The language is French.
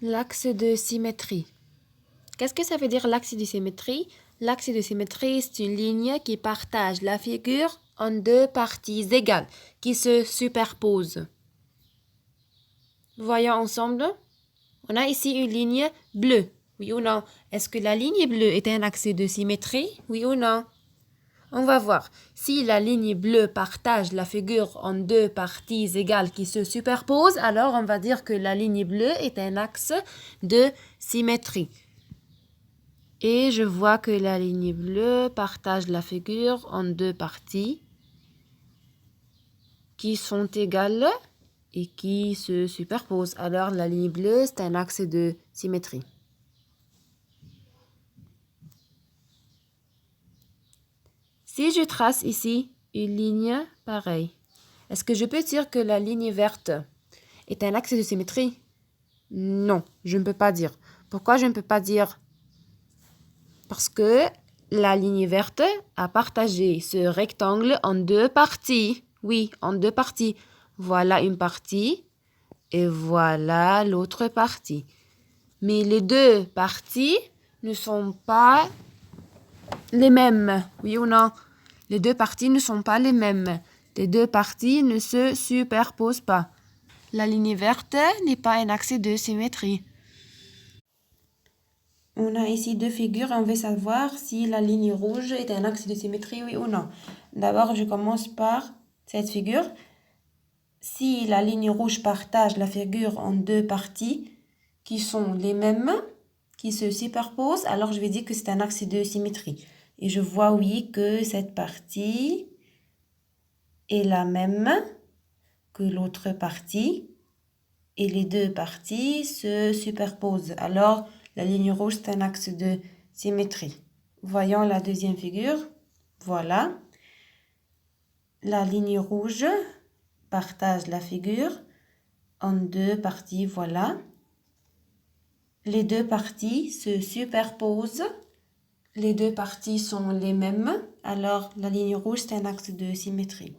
L'axe de symétrie. Qu'est-ce que ça veut dire l'axe de symétrie? L'axe de symétrie, c'est une ligne qui partage la figure en deux parties égales qui se superposent. Voyons ensemble. On a ici une ligne bleue. Oui ou non? Est-ce que la ligne bleue est un axe de symétrie? Oui ou non? On va voir. Si la ligne bleue partage la figure en deux parties égales qui se superposent, alors on va dire que la ligne bleue est un axe de symétrie. Et je vois que la ligne bleue partage la figure en deux parties qui sont égales et qui se superposent. Alors la ligne bleue, c'est un axe de symétrie. Si je trace ici une ligne pareille, est-ce que je peux dire que la ligne verte est un axe de symétrie? Non, je ne peux pas dire. Pourquoi je ne peux pas dire? Parce que la ligne verte a partagé ce rectangle en deux parties. Oui, en deux parties. Voilà une partie et voilà l'autre partie. Mais les deux parties ne sont pas les mêmes. Oui ou non? Les deux parties ne sont pas les mêmes. Les deux parties ne se superposent pas. La ligne verte n'est pas un axe de symétrie. On a ici deux figures et on veut savoir si la ligne rouge est un axe de symétrie, oui ou non. D'abord, je commence par cette figure. Si la ligne rouge partage la figure en deux parties qui sont les mêmes, qui se superposent, alors je vais dire que c'est un axe de symétrie. Et je vois, oui, que cette partie est la même que l'autre partie et les deux parties se superposent. Alors, la ligne rouge, c'est un axe de symétrie. Voyons la deuxième figure. Voilà. La ligne rouge partage la figure en deux parties. Voilà. Les deux parties se superposent. Les deux parties sont les mêmes. Alors, la ligne rouge, c'est un axe de symétrie.